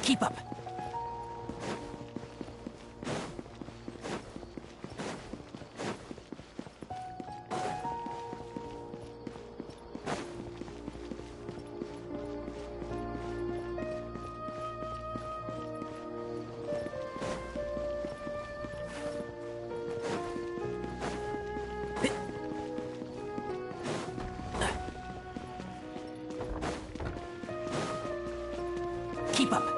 Keep up. Keep up.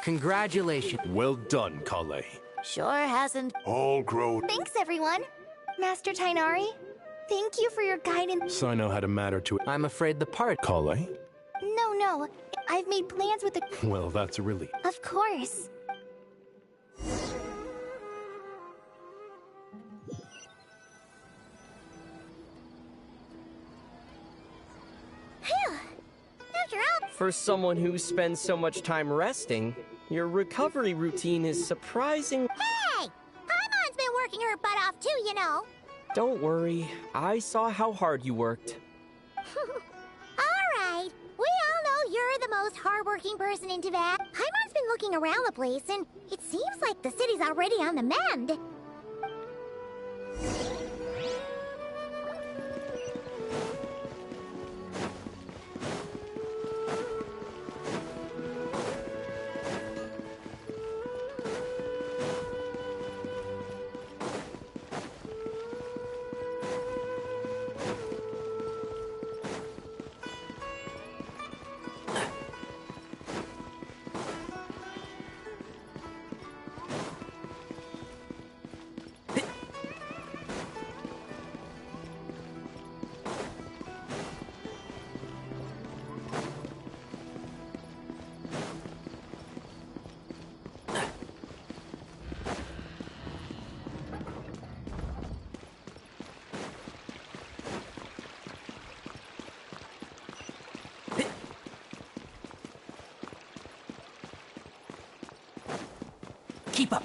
Congratulations. Well done, Kale. Sure hasn't. All grown. Thanks, everyone. Master Tainari, thank you for your guidance. So I know how to matter to I'm afraid the part... Kale. No. I've made plans with the... Well, that's a relief. Of course. Phew. After all... For someone who spends so much time resting, your recovery routine is surprising. Hey! Paimon's been working her butt off too, you know. Don't worry, I saw how hard you worked. Alright. We all know you're the most hardworking person in Tibet. Paimon's been looking around the place, and it seems like the city's already on the mend. Keep up.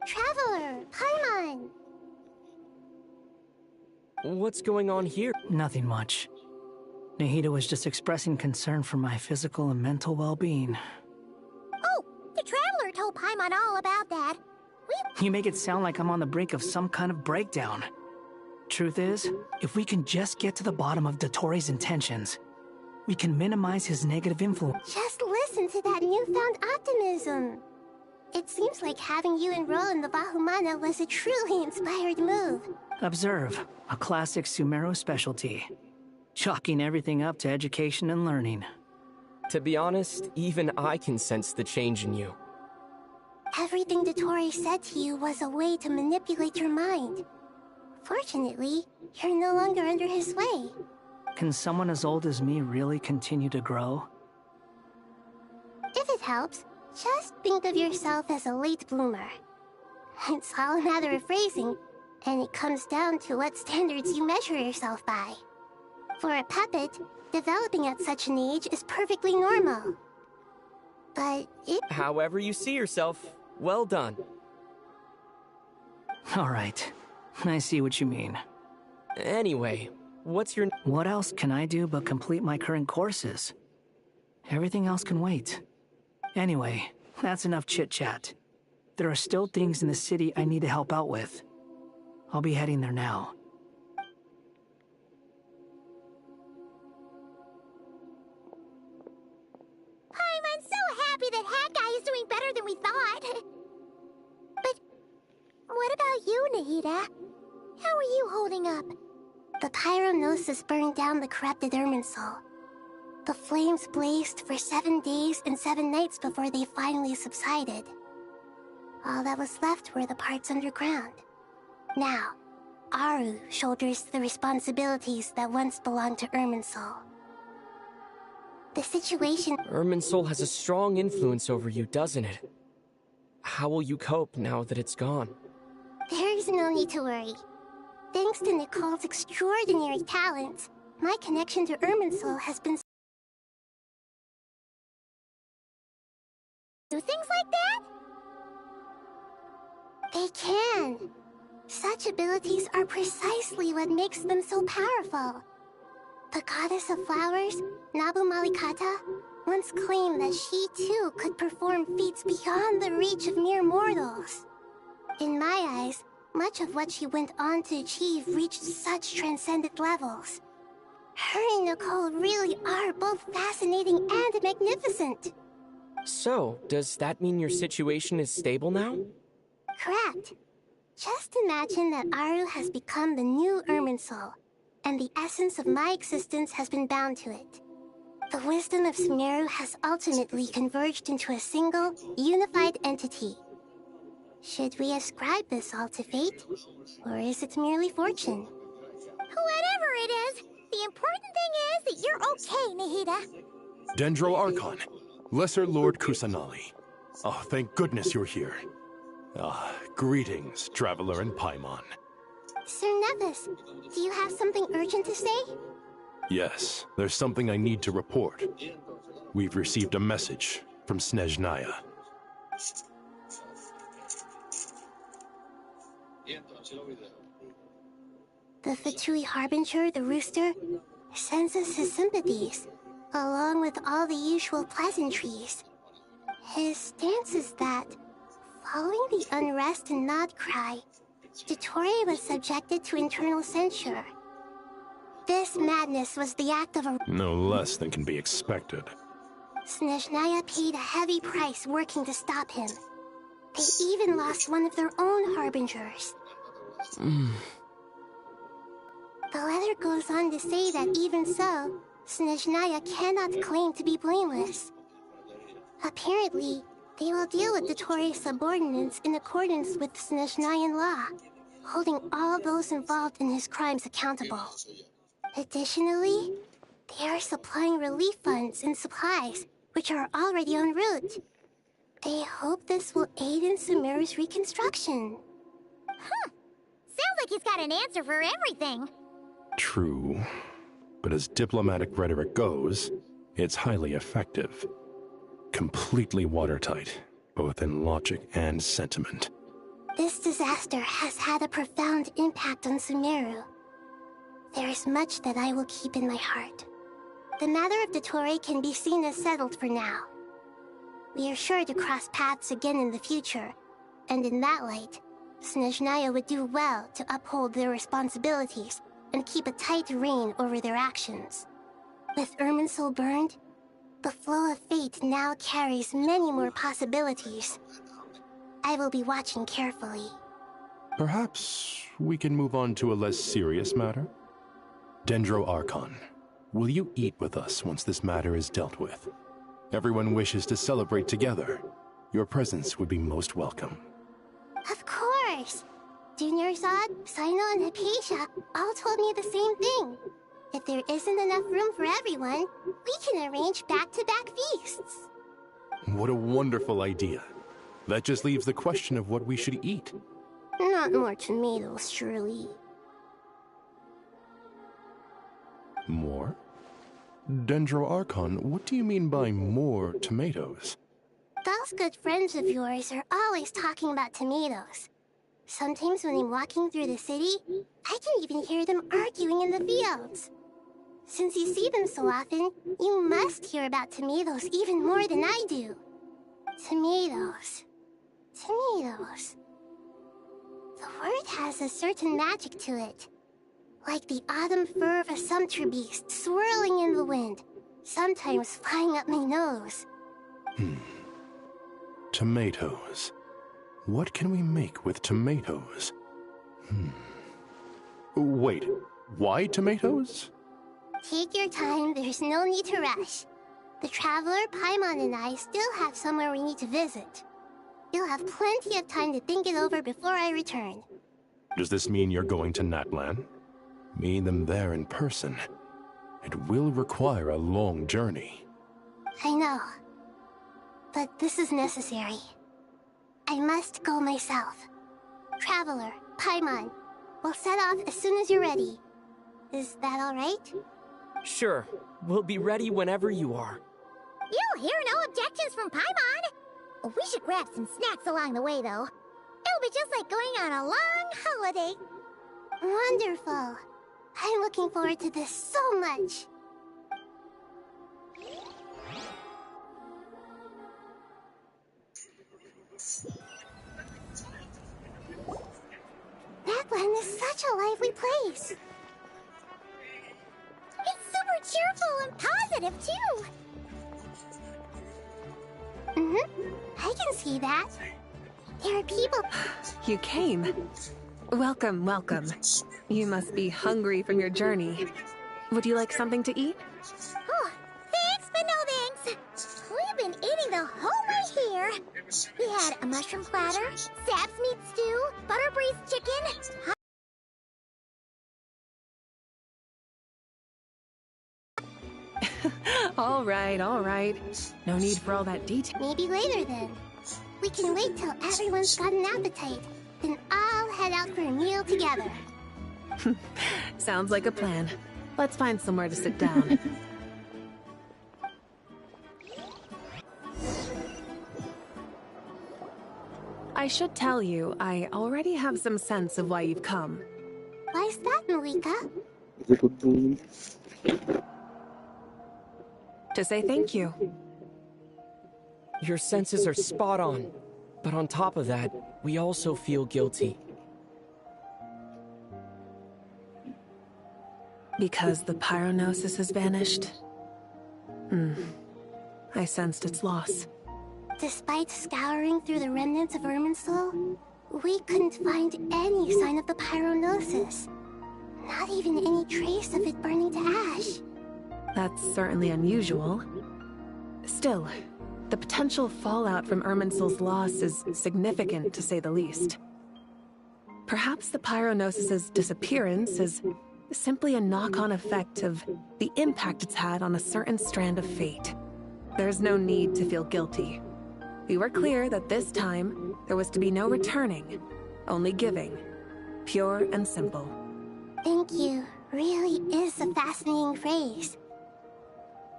Traveler, Paimon! What's going on here? Nothing much. Nahida was just expressing concern for my physical and mental well-being. Oh, the Traveler told Paimon all about that. You make it sound like I'm on the brink of some kind of breakdown. Truth is, if we can just get to the bottom of Dottore's intentions, we can minimize his negative influence. Just listen to that newfound optimism. It seems like having you enroll in the Bahumana was a truly inspired move. Observe, a classic Sumeru specialty. Chalking everything up to education and learning. To be honest, even I can sense the change in you. Everything Dottore said to you was a way to manipulate your mind. Fortunately, you're no longer under his sway. Can someone as old as me really continue to grow? If it helps, just think of yourself as a late bloomer. It's all a matter of phrasing, and it comes down to what standards you measure yourself by. For a puppet, developing at such an age is perfectly normal. But it... However you see yourself, well done. Alright, I see what you mean. Anyway, what's your... What else can I do but complete my current courses? Everything else can wait. Anyway, that's enough chit-chat. There are still things in the city I need to help out with. I'll be heading there now. What about you, Nahida? How are you holding up? The Pyrognosis burned down the corrupted Irminsul. The flames blazed for 7 days and 7 nights before they finally subsided. All that was left were the parts underground. Now, Aru shoulders the responsibilities that once belonged to Irminsul. The situation... Irminsul has a strong influence over you, doesn't it? How will you cope now that it's gone? There is no need to worry. Thanks to Nicole's extraordinary talents, my connection to Irminsul has been... Do things like that? They can. Such abilities are precisely what makes them so powerful. The goddess of flowers, Nabu Malikata, once claimed that she too could perform feats beyond the reach of mere mortals. In my eyes, much of what she went on to achieve reached such transcendent levels. Her and Nicole really are both fascinating and magnificent. So, does that mean your situation is stable now? Correct. Just imagine that Aru has become the new Irminsul, and the essence of my existence has been bound to it. The wisdom of Sumeru has ultimately converged into a single, unified entity. Should we ascribe this all to fate, or is it merely fortune? Whatever it is, the important thing is that you're okay, Nahida. Dendro Archon, Lesser Lord Kusanali. Oh, thank goodness you're here. Greetings, Traveler and Paimon. Sir Nevis, do you have something urgent to say? Yes, there's something I need to report. We've received a message from Snezhnaya. The Fatui Harbinger, the Rooster, sends us his sympathies, along with all the usual pleasantries. His stance is that, following the unrest and Nod Cry, dottore was subjected to internal censure. This madness was the act of a... No less than can be expected. Snezhnaya paid a heavy price working to stop him. They even lost one of their own Harbingers. The letter goes on to say that even so, Snezhnaya cannot claim to be blameless. Apparently, they will deal with dottore subordinates in accordance with Snezhnayan law, holding all those involved in his crimes accountable. Additionally, they are supplying relief funds and supplies, which are already en route. They hope this will aid in Sumeru's reconstruction. Huh. Sounds like he's got an answer for everything. True. But as diplomatic rhetoric goes, it's highly effective. Completely watertight, both in logic and sentiment. This disaster has had a profound impact on Sumeru. There is much that I will keep in my heart. The matter of dottore can be seen as settled for now. We are sure to cross paths again in the future, and in that light, Snezhnaya would do well to uphold their responsibilities and keep a tight rein over their actions. With Irminsul burned, the flow of fate now carries many more possibilities. I will be watching carefully. Perhaps we can move on to a less serious matter? Dendro Archon, will you eat with us once this matter is dealt with? Everyone wishes to celebrate together. Your presence would be most welcome. Of course! Junior Zod, Sino, and Hypatia all told me the same thing. If there isn't enough room for everyone, we can arrange back-to-back feasts. What a wonderful idea. That just leaves the question of what we should eat. Not more tomatoes, surely. More? Dendro Archon, what do you mean by more tomatoes? Those good friends of yours are always talking about tomatoes. Sometimes when I'm walking through the city, I can even hear them arguing in the fields. Since you see them so often, you must hear about tomatoes even more than I do. Tomatoes. Tomatoes. The word has a certain magic to it. Like the autumn fur of a sumpter beast swirling in the wind, sometimes flying up my nose. Tomatoes. What can we make with tomatoes? Wait, why tomatoes? Take your time, there's no need to rush. The Traveler, Paimon, and I still have somewhere we need to visit. You'll have plenty of time to think it over before I return. Does this mean you're going to Natlan? Meeting them there in person. It will require a long journey. I know. But this is necessary. I must go myself. Traveler, Paimon, we'll set off as soon as you're ready. Is that all right? Sure. We'll be ready whenever you are. You'll hear no objections from Paimon. We should grab some snacks along the way, though. It'll be just like going on a long holiday. Wonderful. I'm looking forward to this so much. Natlan is such a lively place. It's super cheerful and positive, too. I can see that. There are people... You came. Welcome, welcome. You must be hungry from your journey. Would you like something to eat? Oh, thanks, but no thanks. We've been eating the whole way here. We had a mushroom platter, sap's meat stew, butter braised chicken, All right, all right. No need for all that detail. Maybe later then. We can wait till everyone's got an appetite. Then I'll head out for a meal together. Sounds like a plan. Let's find somewhere to sit down. I should tell you, I already have some sense of why you've come. Why's that, Malika? To say thank you. Your senses are spot on. But on top of that, we also feel guilty. Because the pyronosis has vanished? I sensed its loss. Despite scouring through the remnants of Irminsul, we couldn't find any sign of the pyronosis. Not even any trace of it burning to ash. That's certainly unusual. Still, the potential fallout from Irminsul's loss is significant, to say the least. Perhaps the pyronosis's disappearance is simply a knock-on effect of the impact it's had on a certain strand of fate. There's no need to feel guilty. We were clear that this time, there was to be no returning, only giving. Pure and simple. Thank you really is a fascinating phrase.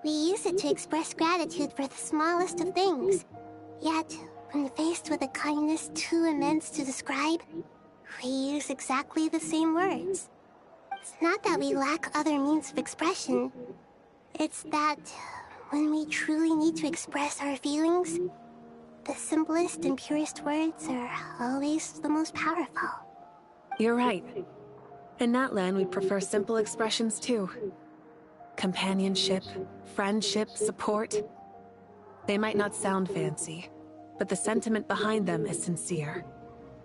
We use it to express gratitude for the smallest of things. Yet, when faced with a kindness too immense to describe, we use exactly the same words. It's not that we lack other means of expression. It's that when we truly need to express our feelings, the simplest and purest words are always the most powerful. You're right. In Natlan, we prefer simple expressions too. Companionship, friendship, support. They might not sound fancy, but the sentiment behind them is sincere.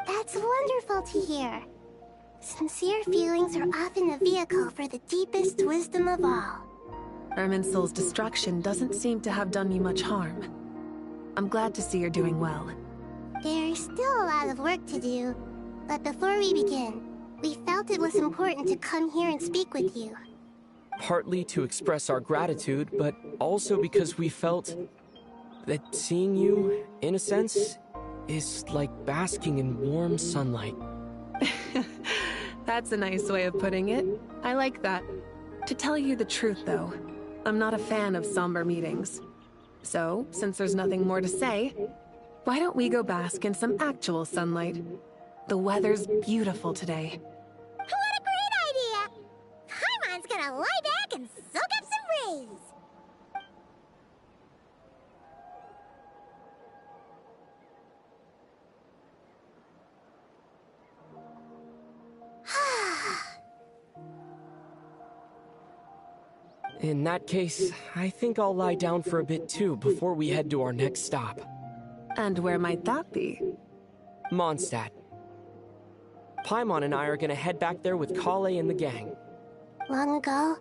That's wonderful to hear. Sincere feelings are often a vehicle for the deepest wisdom of all. Irminsul's destruction doesn't seem to have done you much harm. I'm glad to see you're doing well. There's still a lot of work to do, but before we begin, we felt it was important to come here and speak with you. Partly to express our gratitude, but also because we felt that seeing you, in a sense, is like basking in warm sunlight. That's a nice way of putting it. I like that. To tell you the truth, though, I'm not a fan of somber meetings. So, since there's nothing more to say, why don't we go bask in some actual sunlight? The weather's beautiful today. What a great idea! Paimon's gonna lie back and soak up some rays. In that case, I think I'll lie down for a bit too before we head to our next stop. And where might that be? Mondstadt. Paimon and I are gonna head back there with Kale and the gang. Long ago,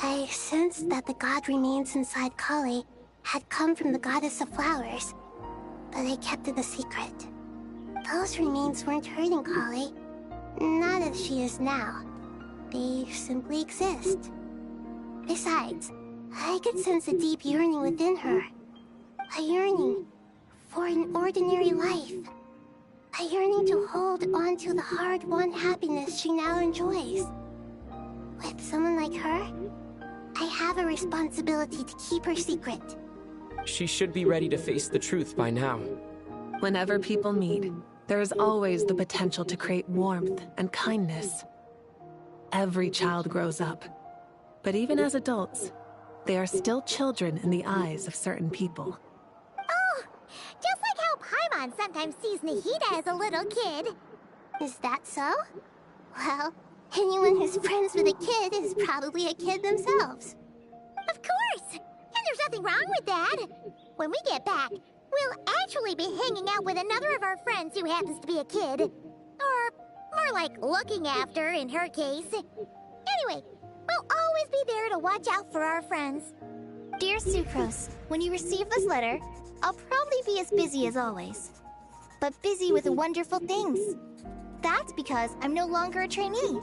I sensed that the god remains inside Kali had come from the goddess of flowers, but I kept it a secret. Those remains weren't hurting Kali, not as she is now. They simply exist. Besides, I could sense a deep yearning within her. A yearning for an ordinary life. A yearning to hold on to the hard-won happiness she now enjoys. With someone like her, I have a responsibility to keep her secret. She should be ready to face the truth by now. Whenever people meet, there is always the potential to create warmth and kindness. Every child grows up, but even as adults, they are still children in the eyes of certain people. Oh, just like how Paimon sometimes sees Nahida as a little kid. Is that so? Well, anyone who's friends with a kid is probably a kid themselves. Of course! And there's nothing wrong with that. When we get back, we'll actually be hanging out with another of our friends who happens to be a kid. Or more like looking after, in her case. Anyway, we'll always be there to watch out for our friends. Dear Sucrose, when you receive this letter, I'll probably be as busy as always. But busy with wonderful things. That's because I'm no longer a trainee.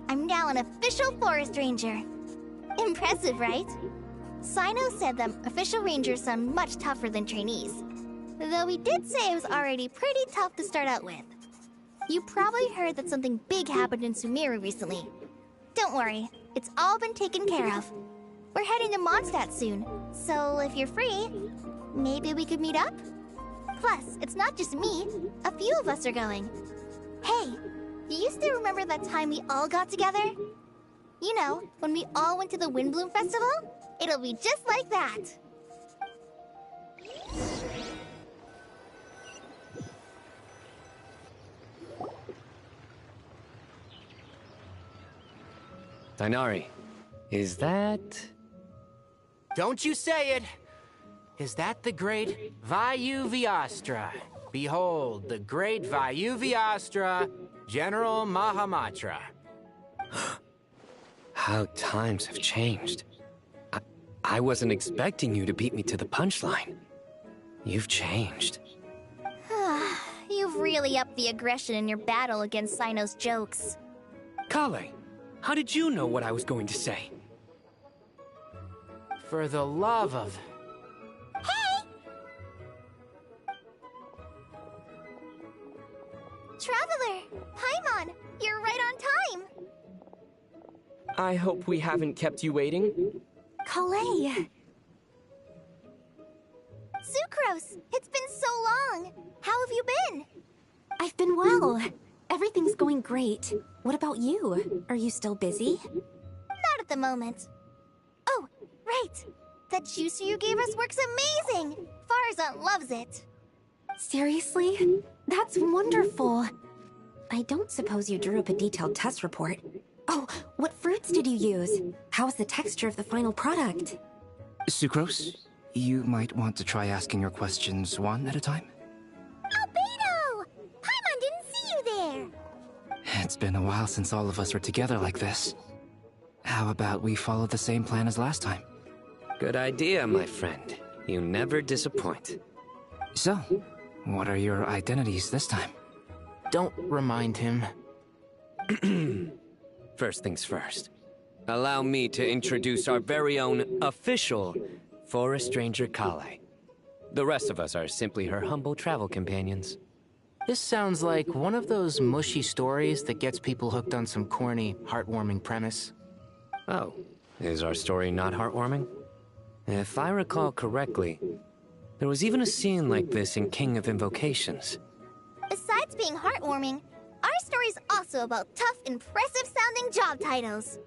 I'm now an official forest ranger. Impressive, right? Sino said that official rangers sound much tougher than trainees. Though he did say it was already pretty tough to start out with. You probably heard that something big happened in Sumeru recently. Don't worry, it's all been taken care of. We're heading to Mondstadt soon, so if you're free, maybe we could meet up? Plus, it's not just me, a few of us are going. Hey, you still remember that time we all got together? You know, when we all went to the Windbloom Festival? It'll be just like that. Dainari, is that... Don't you say it! Is that the great Vayu Vyastra? Behold, the great Vayu Vyastra, General Mahamatra. How times have changed. I wasn't expecting you to beat me to the punchline. You've changed. You've really upped the aggression in your battle against Sino's jokes. Kale, how did you know what I was going to say? For the love of... Hey! Traveler! Paimon! You're right on time! I hope we haven't kept you waiting. Kale! Sucrose! It's been so long! How have you been? I've been well. Everything's going great. What about you? Are you still busy? Not at the moment. Oh, right! That juicer you gave us works amazing! Farzan loves it! Seriously? That's wonderful. I don't suppose you drew up a detailed test report. Oh, what fruits did you use? How was the texture of the final product? Sucrose, you might want to try asking your questions one at a time. Albedo! Paimon didn't see you there! It's been a while since all of us were together like this. How about we follow the same plan as last time? Good idea, my friend. You never disappoint. So, what are your identities this time? Don't remind him. First things first. Allow me to introduce our very own official Forest Ranger Kale. The rest of us are simply her humble travel companions. This sounds like one of those mushy stories that gets people hooked on some corny, heartwarming premise. Oh, is our story not heartwarming? If I recall correctly, there was even a scene like this in King of Invocations. Besides being heartwarming, our story's also about tough, impressive-sounding job titles.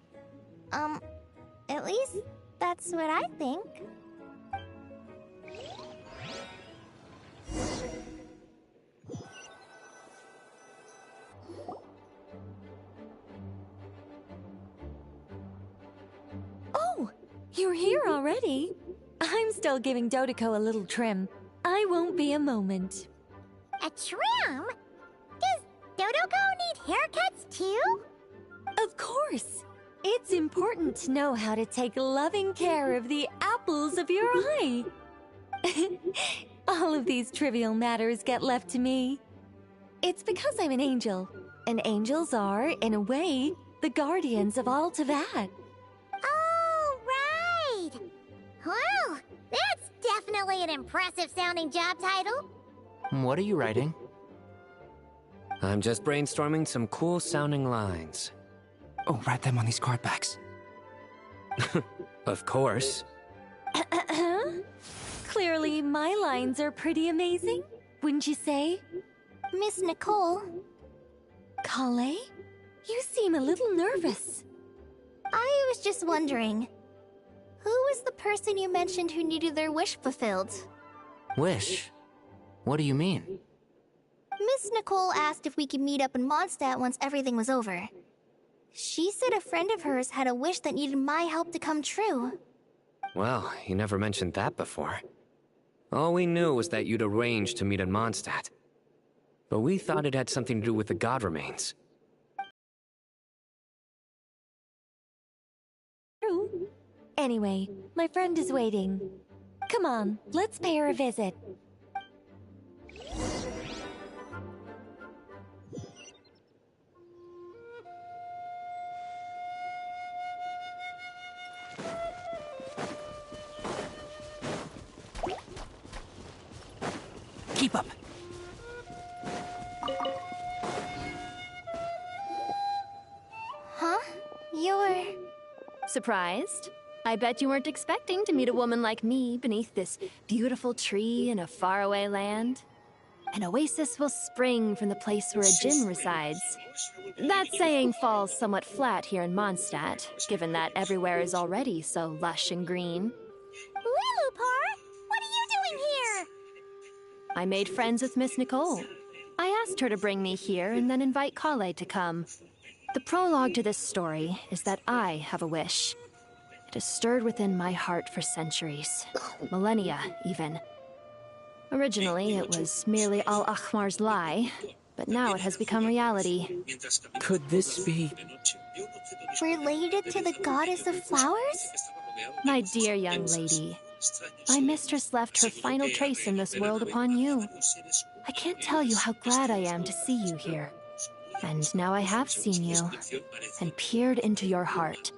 At least that's what I think. Oh, you're here already? I'm still giving Dottore a little trim. I won't be a moment. A trim? too? Of course. It's important to know how to take loving care of the apples of your eye. All of these trivial matters get left to me. It's because I'm an angel, and angels are, in a way, the guardians of all Tavad. Oh, right! Well, that's definitely an impressive sounding job title. What are you writing? I'm just brainstorming some cool sounding lines. Oh, write them on these card backs. Of course. Clearly, my lines are pretty amazing, wouldn't you say? Miss Nicole, Kale? You seem a little nervous. I was just wondering, who was the person you mentioned who needed their wish fulfilled? Wish? What do you mean? Miss Nicole asked if we could meet up in Mondstadt once everything was over. She said a friend of hers had a wish that needed my help to come true. Well, you never mentioned that before. All we knew was that you'd arranged to meet in Mondstadt. But we thought it had something to do with the god remains. True. Anyway, my friend is waiting. Come on, let's pay her a visit. Keep up. Huh? You're... Surprised? I bet you weren't expecting to meet a woman like me beneath this beautiful tree in a faraway land. An oasis will spring from the place where a djinn resides. That saying falls somewhat flat here in Mondstadt, given that everywhere is already so lush and green. Lilupar, what are you doing here? I made friends with Miss Nicole. I asked her to bring me here and then invite Kale to come. The prologue to this story is that I have a wish. It has stirred within my heart for centuries, millennia even. Originally, it was merely Al-Ahmar's lie, but now it has become reality. Could this be... related to the goddess of flowers? My dear young lady, my mistress left her final trace in this world upon you. I can't tell you how glad I am to see you here. And now I have seen you, and peered into your heart.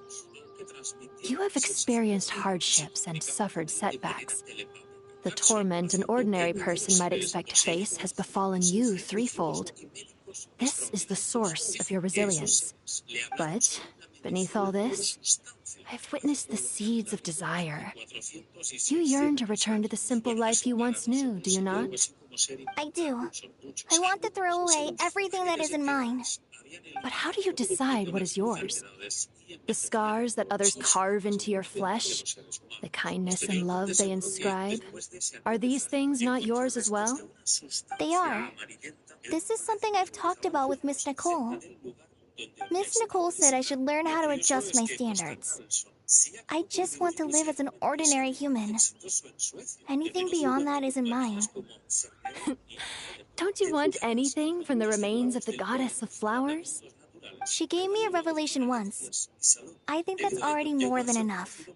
You have experienced hardships and suffered setbacks. The torment an ordinary person might expect to face has befallen you threefold. This is the source of your resilience. But, beneath all this, I've witnessed the seeds of desire. You yearn to return to the simple life you once knew, do you not? I do. I want to throw away everything that isn't mine. But how do you decide what is yours? The scars that others carve into your flesh? The kindness and love they inscribe? Are these things not yours as well? They are. This is something I've talked about with Miss Nicole. Miss Nicole said I should learn how to adjust my standards. I just want to live as an ordinary human. Anything beyond that isn't mine. Don't you want anything from the remains of the goddess of flowers? She gave me a revelation once. I think that's already more than enough.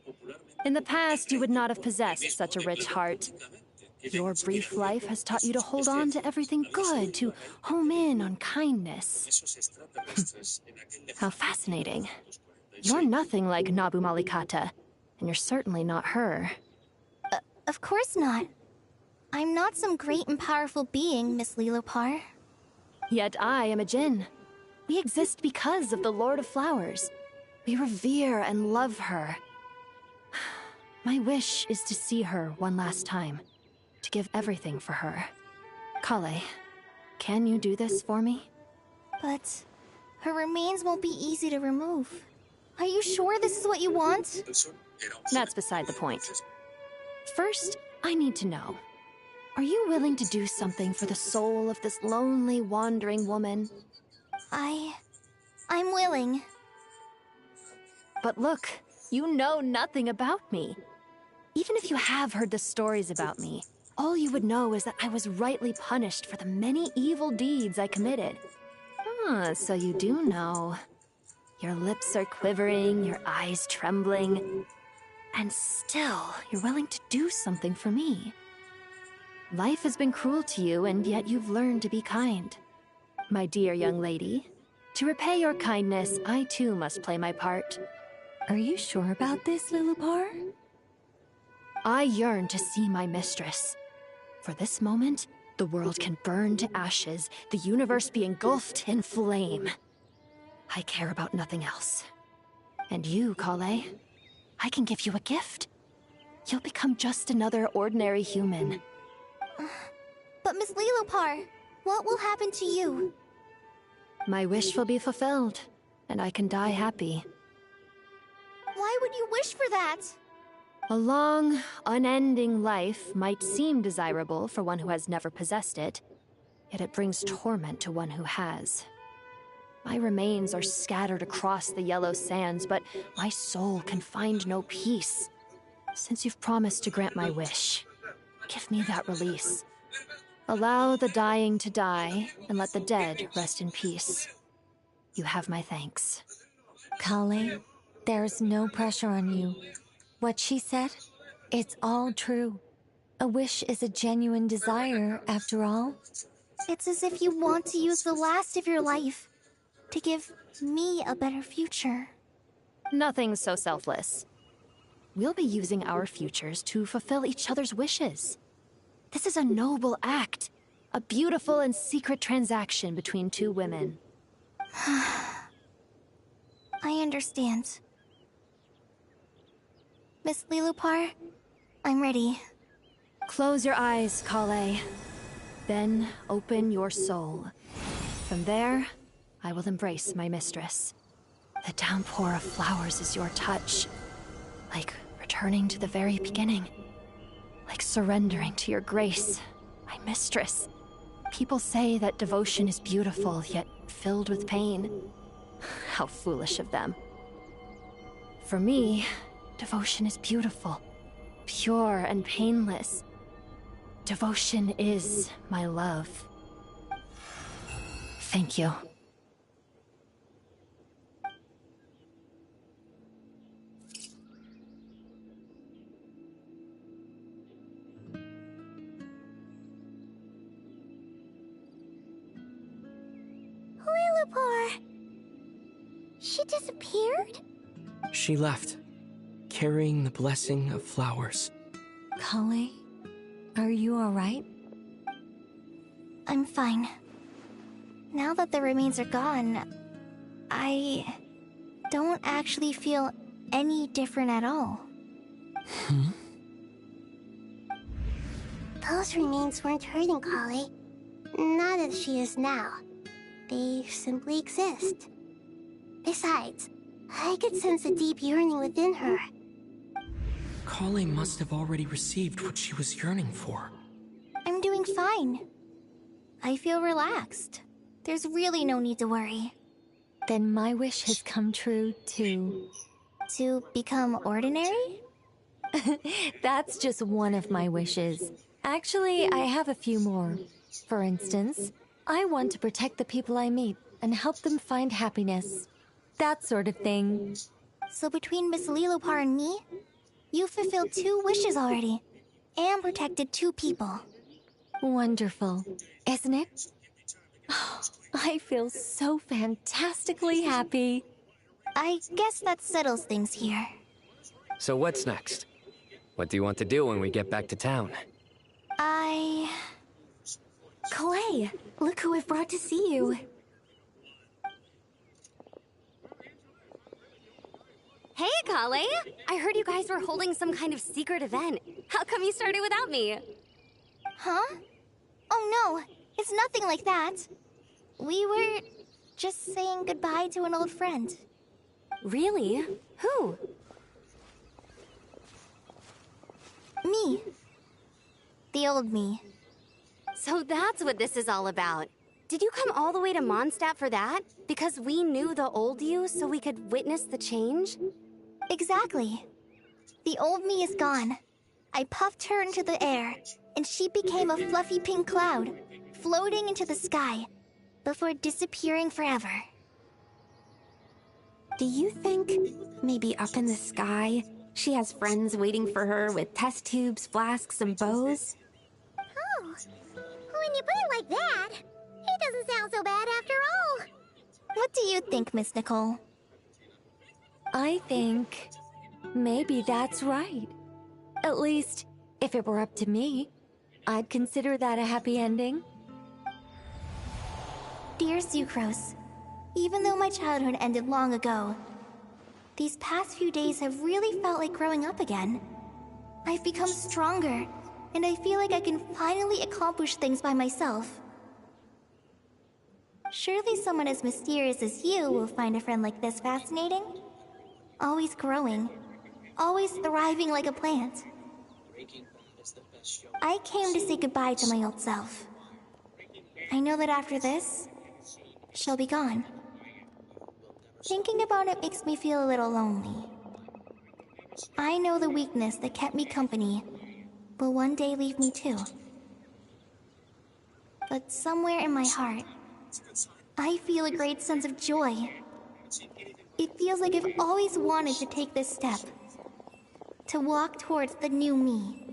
In the past, you would not have possessed such a rich heart. Your brief life has taught you to hold on to everything good, to home in on kindness. How fascinating. You're nothing like Nabu Malikata, and you're certainly not her. Of course not. I'm not some great and powerful being, Miss Lilopar. Yet I am a djinn. We exist because of the Lord of Flowers. We revere and love her. My wish is to see her one last time, to give everything for her. Kale, can you do this for me? But her remains won't be easy to remove. Are you sure this is what you want? That's beside the point. First, I need to know. Are you willing to do something for the soul of this lonely, wandering woman? I'm willing. But look, you know nothing about me. Even if you have heard the stories about me, all you would know is that I was rightly punished for the many evil deeds I committed. Ah, so you do know. Your lips are quivering, your eyes trembling, and still you're willing to do something for me. Life has been cruel to you, and yet you've learned to be kind. My dear young lady, to repay your kindness, I too must play my part. Are you sure about this, Lilupar? I yearn to see my mistress. For this moment, the world can burn to ashes, the universe be engulfed in flame. I care about nothing else. And you, Kale, I can give you a gift. You'll become just another ordinary human. But Miss Lilupar, what will happen to you? My wish will be fulfilled, and I can die happy. Why would you wish for that? A long, unending life might seem desirable for one who has never possessed it, yet it brings torment to one who has. My remains are scattered across the yellow sands, but my soul can find no peace. Since you've promised to grant my wish, give me that release. Allow the dying to die, and let the dead rest in peace. You have my thanks. Kale, there's no pressure on you. What she said, it's all true. A wish is a genuine desire, after all. It's as if you want to use the last of your life to give me a better future. Nothing so selfless. We'll be using our futures to fulfill each other's wishes. This is a noble act, a beautiful and secret transaction between two women. I understand. Miss Lilupar, I'm ready. Close your eyes, Kale. Then open your soul. From there, I will embrace my mistress. The downpour of flowers is your touch. Like returning to the very beginning. Like surrendering to your grace, my mistress. People say that devotion is beautiful, yet filled with pain. How foolish of them. For me, devotion is beautiful, pure and painless. Devotion is my love. Thank you. Lilupar! She disappeared? She left, carrying the blessing of flowers. Kale, are you alright? I'm fine. Now that the remains are gone, I don't actually feel any different at all. Those remains weren't hurting Kale. Not as she is now. They simply exist. Besides, I could sense a deep yearning within her. Kale must have already received what she was yearning for. I'm doing fine. I feel relaxed. There's really no need to worry. Then my wish has come true, too. To become ordinary? That's just one of my wishes. Actually, I have a few more. For instance, I want to protect the people I meet and help them find happiness. That sort of thing. So between Miss Lilupar and me, you fulfilled 2 wishes already. And protected 2 people. Wonderful, isn't it? Oh, I feel so fantastically happy. I guess that settles things here. So what's next? What do you want to do when we get back to town? Kale, look who I've brought to see you. Hey, Kale! I heard you guys were holding some kind of secret event. How come you started without me? Huh? Oh no, it's nothing like that. We were just saying goodbye to an old friend. Really? Who? Me. The old me. So that's what this is all about. Did you come all the way to Mondstadt for that? Because we knew the old you so we could witness the change? Exactly. The old me is gone. I puffed her into the air, and she became a fluffy pink cloud, floating into the sky. before disappearing forever. Do you think maybe up in the sky she has friends waiting for her with test tubes, flasks, and bows? Oh, when you put it like that, it doesn't sound so bad after all. What do you think, Miss Nicole? I think maybe that's right. At least, if it were up to me, I'd consider that a happy ending. Dear Sucrose, even though my childhood ended long ago, these past few days have really felt like growing up again. I've become stronger, and I feel like I can finally accomplish things by myself. Surely someone as mysterious as you will find a friend like this fascinating? Always growing, always thriving like a plant. I came to say goodbye to my old self. I know that after this, she'll be gone. Thinking about it makes me feel a little lonely. I know the weakness that kept me company will one day leave me too. But somewhere in my heart, I feel a great sense of joy. It feels like I've always wanted to take this step, to walk towards the new me.